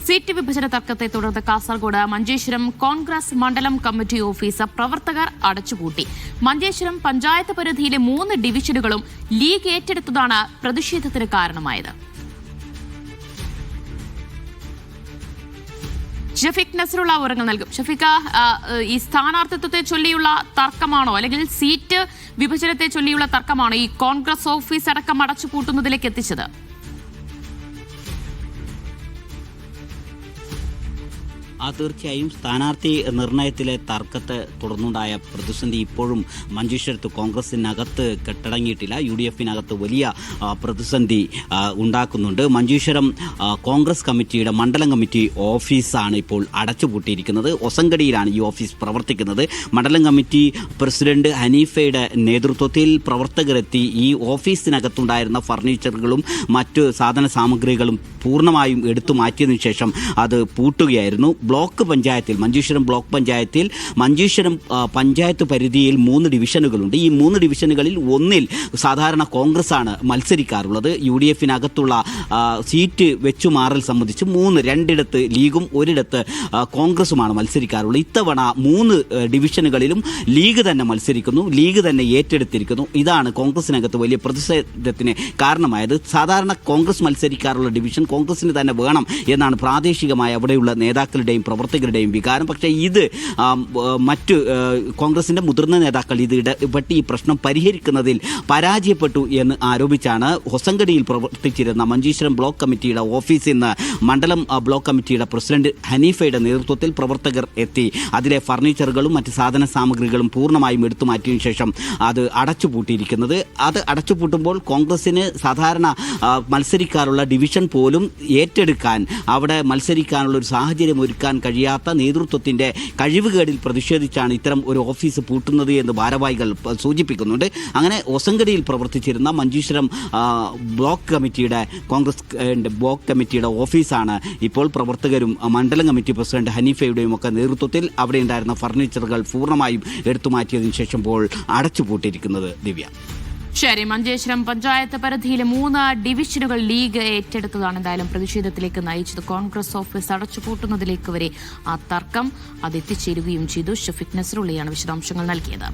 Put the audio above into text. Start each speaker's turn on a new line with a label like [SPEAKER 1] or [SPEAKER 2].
[SPEAKER 1] Seat വിഭജന തർക്കത്തെ തുടർന്ന് കാസർഗോഡ് മഞ്ചേശ്വരം കോൺഗ്രസ് മണ്ഡലം കമ്മിറ്റി ഓഫീസ് പ്രവർത്തകർ അടച്ചുപൂട്ടി. മഞ്ചേശ്വരം പഞ്ചായത്ത് പരിധിയിലെ 3 ഡിവിഷനുകളും ലീഗ് ഏറ്റെടുത്തതാണ് പ്രതിഷേധത്തിന് കാരണമായത്. ഷഫീഖ് നസറുള്ള വിവരങ്ങൾ നൽകും. ഷഫീഖ, ഈ സ്ഥാനാർത്ഥിത്വത്തെ ചൊല്ലിയുള്ള തർക്കമാണോ അല്ലെങ്കിൽ സീറ്റ് വിഭജനത്തെ ചൊല്ലിയുള്ള തർക്കമാണോ ഈ കോൺഗ്രസ് ഓഫീസ് അടക്കം അടച്ചുപൂട്ടുന്നതിലേക്ക് എത്തിച്ചത്?
[SPEAKER 2] തീർച്ചയായും സ്ഥാനാർത്ഥി നിർണയത്തിലെ തർക്കത്തെ തുടർന്നുണ്ടായ പ്രതിസന്ധി ഇപ്പോഴും മഞ്ചേശ്വരത്ത് കോൺഗ്രസിനകത്ത് കെട്ടടങ്ങിയിട്ടില്ല. UDF-നകത്ത് വലിയ പ്രതിസന്ധി ഉണ്ടാക്കുന്നുണ്ട്. മഞ്ചേശ്വരം കോൺഗ്രസ് കമ്മിറ്റിയുടെ മണ്ഡലം കമ്മിറ്റി ഓഫീസാണ് ഇപ്പോൾ അടച്ചുപൂട്ടിയിരിക്കുന്നത്. ഒസങ്കടിയിലാണ് ഈ ഓഫീസ് പ്രവർത്തിക്കുന്നത്. മണ്ഡലം കമ്മിറ്റി പ്രസിഡന്റ് ഹനീഫയുടെ നേതൃത്വത്തിൽ പ്രവർത്തകരെത്തി ഈ ഓഫീസിനകത്തുണ്ടായിരുന്ന ഫർണിച്ചറുകളും മറ്റു സാധന സാമഗ്രികളും പൂർണ്ണമായും എടുത്തു മാറ്റിയതിനു ശേഷം അത് പൂട്ടുകയായിരുന്നു. മഞ്ചേശ്വരം ബ്ലോക്ക് പഞ്ചായത്തിൽ മഞ്ചേശ്വരം പഞ്ചായത്ത് പരിധിയിൽ 3 ഡിവിഷനുകളുണ്ട്. ഈ 3 ഡിവിഷനുകളിൽ ഒന്നിൽ സാധാരണ കോൺഗ്രസ് ആണ് മത്സരിക്കാറുള്ളത്. UDF-നകത്തുള്ള സീറ്റ് വെച്ചുമാറൽ സംബന്ധിച്ച് 2 ലീഗും 1 കോൺഗ്രസുമാണ് മത്സരിക്കാറുള്ളത്. ഇത്തവണ 3 ഡിവിഷനുകളിലും ലീഗ് തന്നെ മത്സരിക്കുന്നു, ലീഗ് തന്നെ ഏറ്റെടുത്തിരിക്കുന്നു. ഇതാണ് കോൺഗ്രസിനകത്ത് വലിയ പ്രതിഷേധത്തിന് കാരണമായത്. സാധാരണ കോൺഗ്രസ് മത്സരിക്കാറുള്ള ഡിവിഷൻ കോൺഗ്രസിന് തന്നെ വേണം എന്നാണ് പ്രാദേശികമായി അവിടെയുള്ള നേതാക്കളുടെയും പ്രവർത്തകരുടെയും വികാരം. പക്ഷേ ഇത് മറ്റ് കോൺഗ്രസിന്റെ മുതിർന്ന നേതാക്കൾ ഇത് ഇടപെട്ട് ഈ പ്രശ്നം പരിഹരിക്കുന്നതിൽ പരാജയപ്പെട്ടു എന്ന് ആരോപിച്ചാണ് ഹൊസങ്കടിയിൽ പ്രവർത്തിച്ചിരുന്ന മഞ്ചേശ്വരം ബ്ലോക്ക് കമ്മിറ്റിയുടെ ഓഫീസിൽ നിന്ന് മണ്ഡലം ബ്ലോക്ക് കമ്മിറ്റിയുടെ പ്രസിഡന്റ് ഹനീഫയുടെ നേതൃത്വത്തിൽ പ്രവർത്തകർ എത്തി അതിലെ ഫർണിച്ചറുകളും മറ്റ് സാധന സാമഗ്രികളും പൂർണ്ണമായും എടുത്തു മാറ്റിയതിനു ശേഷം അത് അടച്ചുപൂട്ടിയിരിക്കുന്നത്. അത് അടച്ചുപൂട്ടുമ്പോൾ കോൺഗ്രസിന് സാധാരണ മത്സരിക്കാറുള്ള ഡിവിഷൻ പോലും ഏറ്റെടുക്കാൻ അവിടെ മത്സരിക്കാനുള്ള ഒരു സാഹചര്യം ഒരുക്കാൻ കഴിയാത്ത നേതൃത്വത്തിന്റെ കഴിവുകേടിൽ പ്രതിഷേധിച്ചാണ് ഇത്തരം ഒരു ഓഫീസ് പൂട്ടുന്നത് എന്ന് ഭാരവാഹികൾ സൂചിപ്പിക്കുന്നുണ്ട്. അങ്ങനെ ഒസങ്കടിയിൽ പ്രവർത്തിച്ചിരുന്ന മഞ്ചേശ്വരം ബ്ലോക്ക് കമ്മിറ്റിയുടെ കോൺഗ്രസ് ബ്ലോക്ക് കമ്മിറ്റിയുടെ ഓഫീസാണ് ഇപ്പോൾ പ്രവർത്തകരും മണ്ഡലം കമ്മിറ്റി പ്രസിഡന്റ് ഹനീഫയുടെയും ഒക്കെ നേതൃത്വത്തിൽ അവിടെ ഉണ്ടായിരുന്ന ഫർണിച്ചറുകൾ പൂർണ്ണമായും എടുത്തുമാറ്റിയതിനു ശേഷം ഇപ്പോൾ അടച്ചുപൂട്ടിയിരിക്കുന്നത്. ദിവ്യ,
[SPEAKER 1] ശരി. മഞ്ചേശ്വരം പഞ്ചായത്ത് പരിധിയിലെ 3 ഡിവിഷനുകൾ ലീഗ് ഏറ്റെടുത്തതാണ് എന്തായാലും പ്രതിഷേധത്തിലേക്ക് നയിച്ചത്. കോൺഗ്രസ് ഓഫീസ് അടച്ചുപൂട്ടുന്നതിലേക്ക് വരെ ആ തർക്കം അത് എത്തിച്ചേരുകയും ചെയ്തു. ഷഫീഖ് നസറുള്ളയാണ് വിശദാംശങ്ങൾ നൽകിയത്.